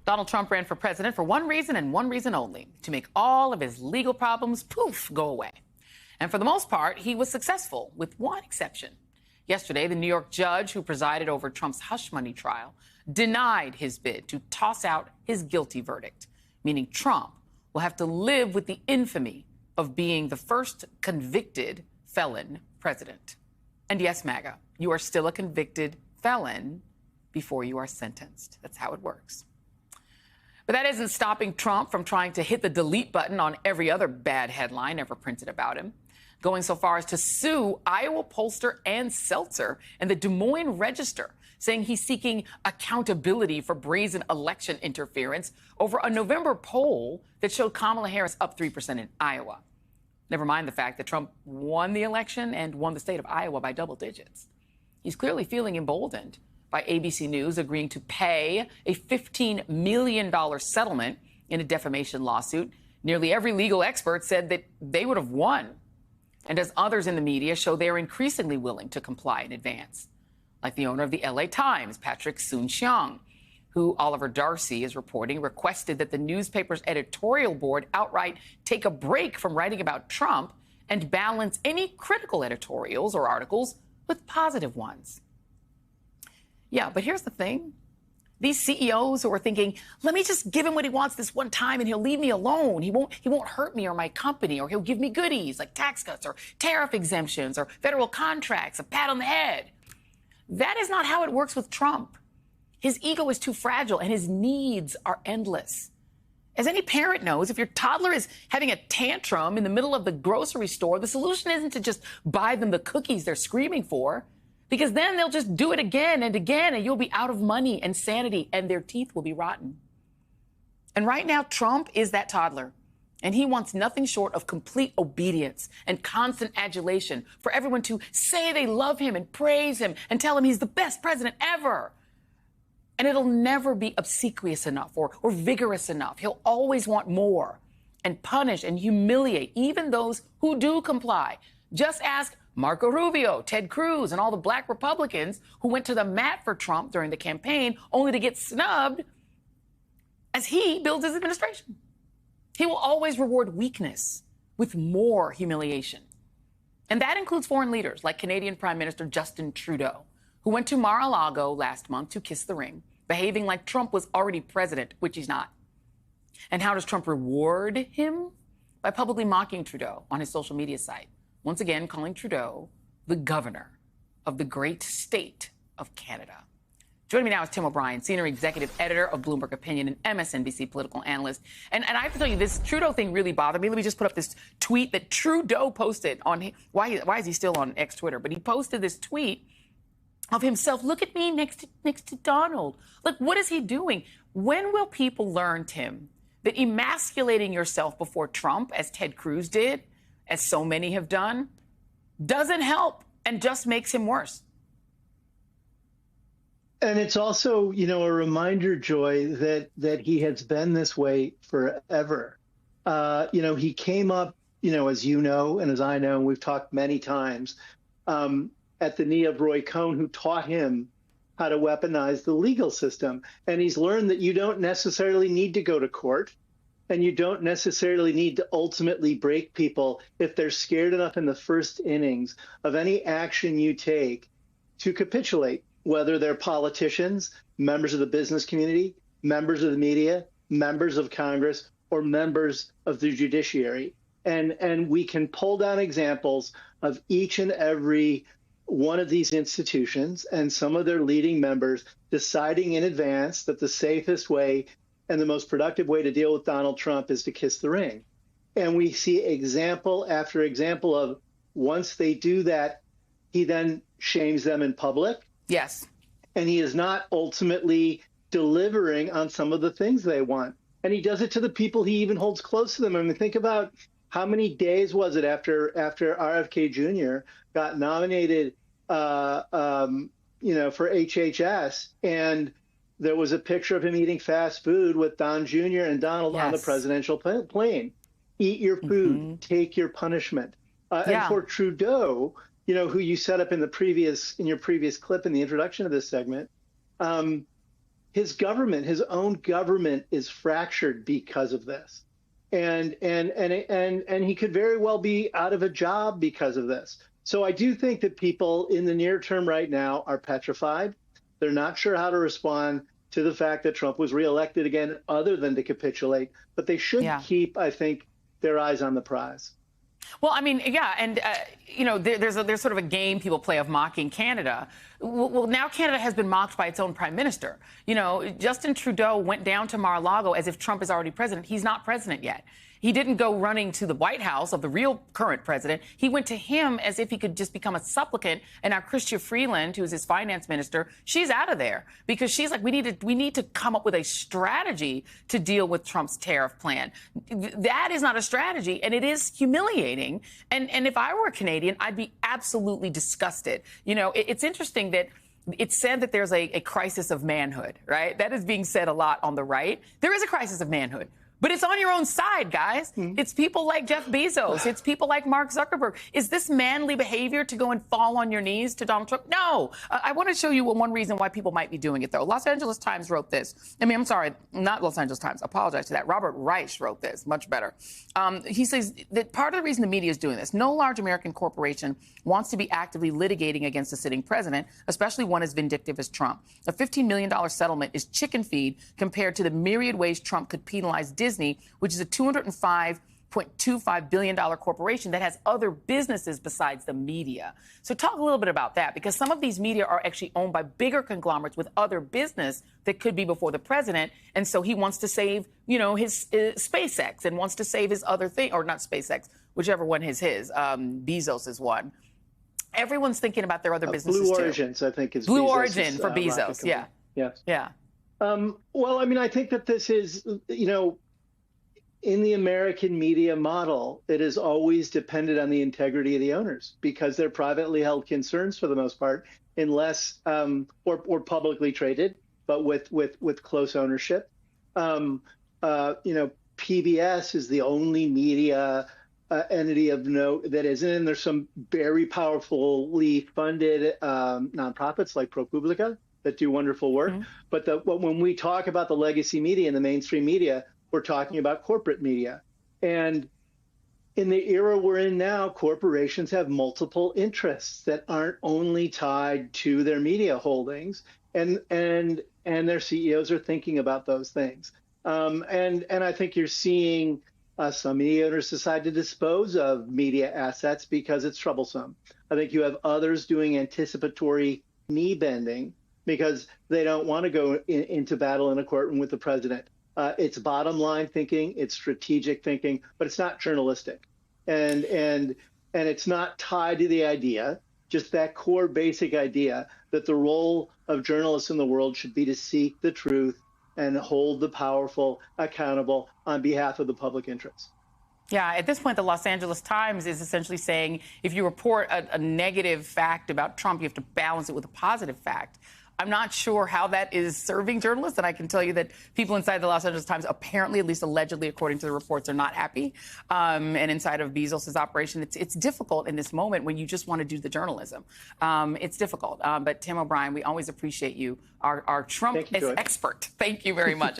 Donald Trump ran for president for one reason and one reason only, to make all of his legal problems, poof, go away. And for the most part, he was successful, with one exception. Yesterday, the New York judge who presided over Trump's hush money trial denied his bid to toss out his guilty verdict, meaning Trump will have to live with the infamy of being the first convicted felon president. And yes, MAGA, you are still a convicted felon before you are sentenced. That's how it works. But that isn't stopping Trump from trying to hit the delete button on every other bad headline ever printed about him, going so far as to sue Iowa pollster Ann Seltzer and the Des Moines Register, saying he's seeking accountability for brazen election interference over a November poll that showed Kamala Harris up 3% in Iowa. Never mind the fact that Trump won the election and won the state of Iowa by double digits. He's clearly feeling emboldened by ABC News agreeing to pay a $15 million settlement in a defamation lawsuit. Nearly every legal expert said that they would have won. And as others in the media show, they are increasingly willing to comply in advance, like the owner of the LA Times, Patrick Soon-Shiong, who Oliver Darcy is reporting requested that the newspaper's editorial board outright take a break from writing about Trump and balance any critical editorials or articles with positive ones. Yeah, but here's the thing. These CEOs who are thinking, let me just give him what he wants this one time and he'll leave me alone. He won't hurt me or my company, or he'll give me goodies like tax cuts or tariff exemptions or federal contracts, a pat on the head. That is not how it works with Trump. His ego is too fragile and his needs are endless. As any parent knows, if your toddler is having a tantrum in the middle of the grocery store, the solution isn't to just buy them the cookies they're screaming for, because then they'll just do it again and again, and you'll be out of money and sanity, and their teeth will be rotten. And right now, Trump is that toddler, and he wants nothing short of complete obedience and constant adulation for everyone to say they love him and praise him and tell him he's the best president ever. And it'll never be obsequious enough or vigorous enough. He'll always want more and punish and humiliate even those who do comply. Just ask Marco Rubio, Ted Cruz, and all the black Republicans who went to the mat for Trump during the campaign only to get snubbed as he builds his administration. He will always reward weakness with more humiliation. And that includes foreign leaders like Canadian Prime Minister Justin Trudeau, who went to Mar-a-Lago last month to kiss the ring, behaving like Trump was already president, which he's not. And how does Trump reward him? By publicly mocking Trudeau on his social media site, once again calling Trudeau the governor of the great state of Canada. Joining me now is Tim O'Brien, senior executive editor of Bloomberg Opinion and MSNBC political analyst. And I have to tell you, this Trudeau thing really bothered me. Let me just put up this tweet that Trudeau posted on, why is he still on X Twitter? But he posted this tweet of himself. Look at me next to Donald. Look, what is he doing? When will people learn, Tim, that emasculating yourself before Trump, as Ted Cruz did, as so many have done, doesn't help and just makes him worse? And it's also, a reminder, Joy, that he has been this way forever. He came up, as you know, and as I know, and we've talked many times, at the knee of Roy Cohn, who taught him how to weaponize the legal system. And he's learned that you don't necessarily need to go to court, and you don't necessarily need to ultimately break people if they're scared enough in the first innings of any action you take to capitulate, whether they're politicians, members of the business community, members of the media, members of Congress, or members of the judiciary. And we can pull down examples of each and every one of these institutions and some of their leading members deciding in advance that the safest way and the most productive way to deal with Donald Trump is to kiss the ring. And we see example after example of, once they do that, he then shames them in public. Yes. And he is not ultimately delivering on some of the things they want. And he does it to the people he even holds close to them. I mean, think about how many days was it after RFK Jr. got nominated, for HHS, and there was a picture of him eating fast food with Don Jr. and Donald on the presidential plane. Eat your food, take your punishment. And for Trudeau, who you set up in your previous clip in the introduction of this segment, his government, his own government, is fractured because of this, and he could very well be out of a job because of this. So I do think that people in the near term right now are petrified. They're not sure how to respond to the fact that Trump was reelected again, other than to capitulate. But they should keep, I think, their eyes on the prize. Well, I mean, yeah, and, there's sort of a game people play of mocking Canada. Well, now Canada has been mocked by its own prime minister. Justin Trudeau went down to Mar-a-Lago as if Trump is already president. He's not president yet. He didn't go running to the White House of the real current president. He went to him as if he could just become a supplicant. And now Chrystia Freeland, who's his finance minister, she's out of there because she's like, we need to come up with a strategy to deal with Trump's tariff plan. That is not a strategy, and it is humiliating. And if I were a Canadian, I'd be absolutely disgusted. It's interesting that it's said that there's a crisis of manhood, right? That is being said a lot on the right. There is a crisis of manhood. But it's on your own side, guys. It's people like Jeff Bezos. It's people like Mark Zuckerberg. Is this manly behavior to go and fall on your knees to Donald Trump? No. I want to show you one reason why people might be doing it, though. Los Angeles Times wrote this. I'm sorry, not Los Angeles Times. I apologize to that. Robert Reich wrote this. Much better. He says that part of the reason the media is doing this, no large American corporation wants to be actively litigating against a sitting president, especially one as vindictive as Trump. A $15 million settlement is chicken feed compared to the myriad ways Trump could penalize Disney, which is a $205.25 billion corporation that has other businesses besides the media. So talk a little bit about that, because some of these media are actually owned by bigger conglomerates with other business that could be before the president. And so he wants to save, his SpaceX and wants to save his other thing, or not SpaceX, whichever one is his, Bezos is one. Everyone's thinking about their other businesses Blue too. Origins, I think, is Blue Bezos' Origin for Bezos. Yeah. Yes. Yeah. Well, I mean, I think that this is, in the American media model, it is always dependent on the integrity of the owners because they're privately held concerns for the most part, unless or publicly traded, but with close ownership. PBS is the only media entity of note that isn't, and there's some very powerfully funded nonprofits like ProPublica that do wonderful work. But when we talk about the legacy media and the mainstream media, we're talking about corporate media. And in the era we're in now, corporations have multiple interests that aren't only tied to their media holdings, and their CEOs are thinking about those things. And I think you're seeing some media owners decide to dispose of media assets because it's troublesome. I think you have others doing anticipatory knee bending because they don't want to go into battle in a courtroom with the president. It's bottom line thinking, it's strategic thinking, but it's not journalistic, and it's not tied to the idea, just that core basic idea that the role of journalists in the world should be to seek the truth and hold the powerful accountable on behalf of the public interest. Yeah, at this point, the Los Angeles Times is essentially saying if you report a negative fact about Trump, you have to balance it with a positive fact. I'm not sure how that is serving journalists, and I can tell you that people inside the Los Angeles Times, apparently, at least allegedly, according to the reports, are not happy. And inside of Bezos' operation, it's difficult in this moment when you just want to do the journalism. It's difficult. But Tim O'Brien, we always appreciate you, our Trump expert. Thank you very much.